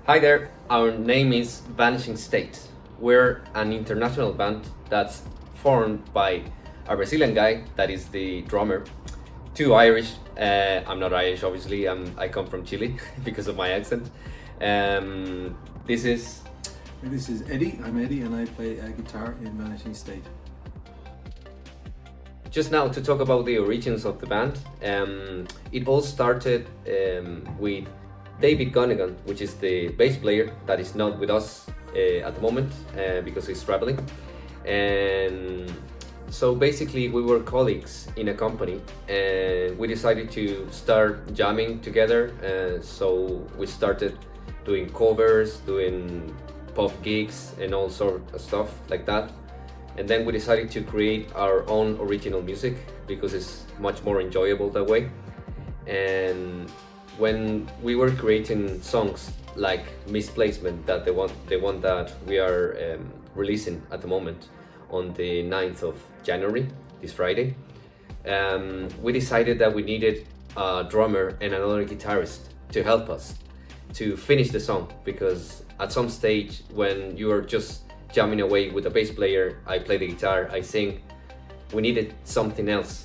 Hi there, our name is Vanishing State. We're an international band that's formed by a Brazilian guy that is the drummer, two Irish. I'm not Irish, obviously. I come from Chile because of my accent. This is This is Eddie. I'm Eddie, and I play guitar in Vanishing State. just now to talk about the origins of the band. It all started with David Gunnigan, which is the bass player that is not with us at the moment because he's traveling. And so basically we were colleagues in a company and we decided to start jamming together. So we started doing covers, doing pop gigs and all sort of stuff like that. And then we decided to create our own original music because it's much more enjoyable that way. And when we were creating songs like Misplacement, that the one that we are releasing at the moment on the 9th of January, this Friday, we decided that we needed a drummer and another guitarist to help us to finish the song, because at some stage when you are just jamming away with a bass player, I play the guitar, I sing, we needed something else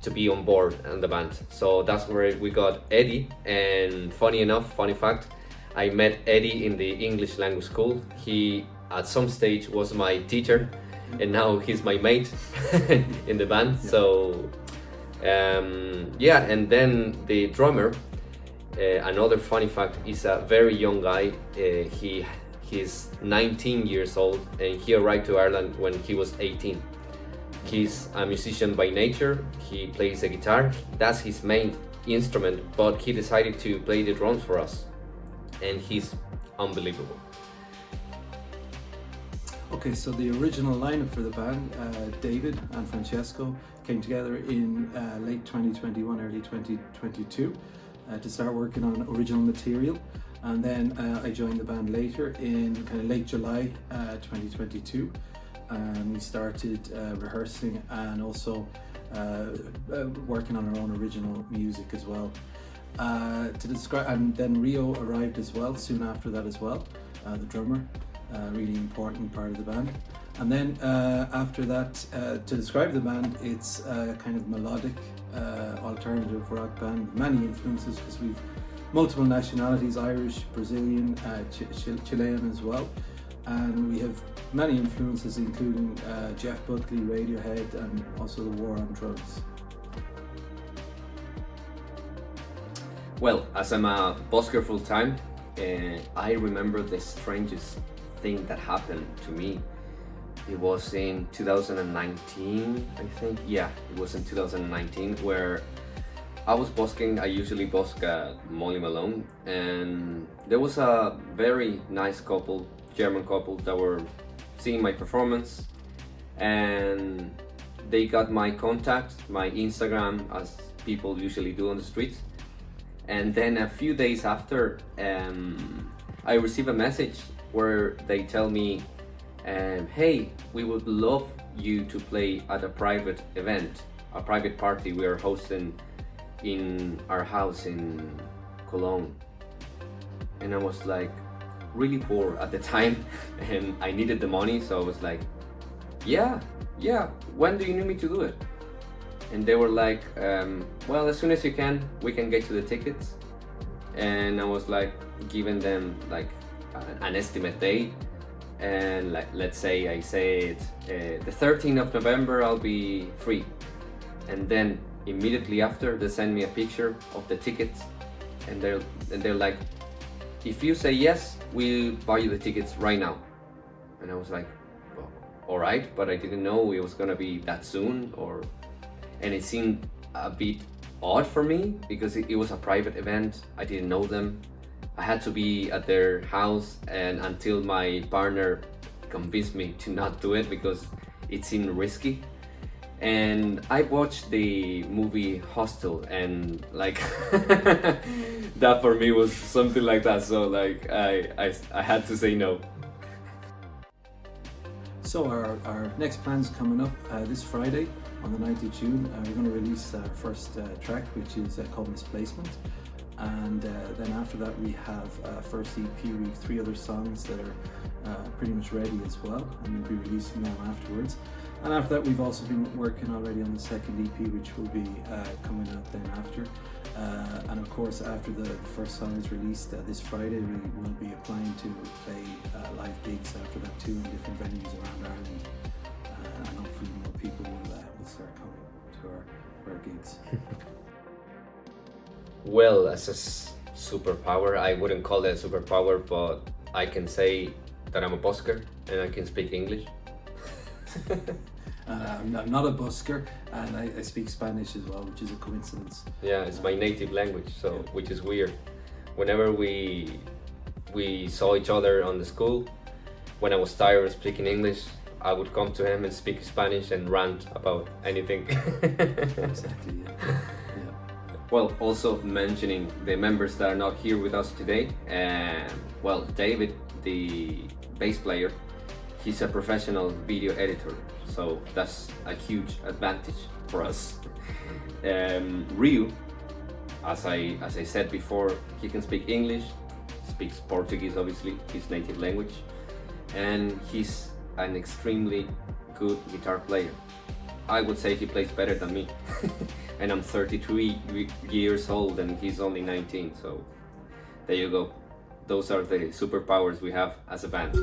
to be on board in the band. So that's where we got Eddie. And funny fact, I met Eddie in the English language school. He at some stage was my teacher and now he's my mate in the band. So and then the drummer, another funny fact, is a very young guy. He's 19 years old and he arrived to Ireland when he was 18. He's a musician by nature. He plays the guitar. That's his main instrument, but he decided to play the drums for us. And he's unbelievable. Okay, so the original lineup for the band, David and Francesco, came together in late 2021, early 2022 to start working on original material. And then I joined the band later in kind of late July 2022. And we started rehearsing and also working on our own original music as well. To describe, and then Rio arrived as well soon after that as well, the drummer, really important part of the band. And then after that, to describe the band, it's a kind of melodic alternative rock band, many influences because we've multiple nationalities, Irish, Brazilian, Chilean as well. And we have many influences, including Jeff Buckley, Radiohead, and also the War on Drugs. Well, as I'm a busker full time, I remember the strangest thing that happened to me. It was in 2019, I think. Yeah, it was in 2019 where I was busking. I usually busk at Molly Malone, and there was a very nice couple, German couple, that were seeing my performance, and they got my contact, my Instagram, as people usually do on the streets. And then a few days after, I received a message where they tell me, hey, we would love you to play at a private event, a private party we are hosting in our house in Cologne. And I was like really poor at the time and I needed the money, so I was like, yeah, when do you need me to do it? And they were like, well, as soon as you can, we can get you the tickets. And I was like giving them like an estimate date, and like, let's say I said the 13th of November I'll be free. And then immediately after, they send me a picture of the tickets, and they're like, if you say yes, we'll buy you the tickets right now. And I was like, well, all right, but I didn't know it was gonna be that soon, and it seemed a bit odd for me because it was a private event. I didn't know them. I had to be at their house and until my partner convinced me to not do it because it seemed risky. And I watched the movie Hostel, and like that for me was something like that. So like I had to say no. So our next plan's coming up this Friday on the 9th of June. We're going to release our first track, which is called Misplacement. And then after that we have first EP. We have 3 other songs that are pretty much ready as well, and we'll be releasing them afterwards. And after that we've also been working already on the second EP, which will be coming out then after. And of course after the first song is released this Friday, we will be applying to play live gigs after that too in different venues around Ireland. And hopefully more people will start coming to our gigs. Well, as a superpower, I wouldn't call it a superpower, but I can say that I'm a busker and I can speak English. I'm not a busker, and I speak Spanish as well, which is a coincidence. Yeah, it's my native language, so Yeah. which is weird. Whenever we saw each other on the school, when I was tired of speaking English, I would come to him and speak Spanish and rant about anything. Exactly, yeah. Well, also mentioning the members that are not here with us today. Well, David, the bass player, he's a professional video editor, so that's a huge advantage for us. Ryu, as I said before, he can speak English, speaks Portuguese, obviously, his native language, and he's an extremely good guitar player. I would say he plays better than me. And I'm 33 years old and he's only 19, so there you go. Those are the superpowers we have as a band.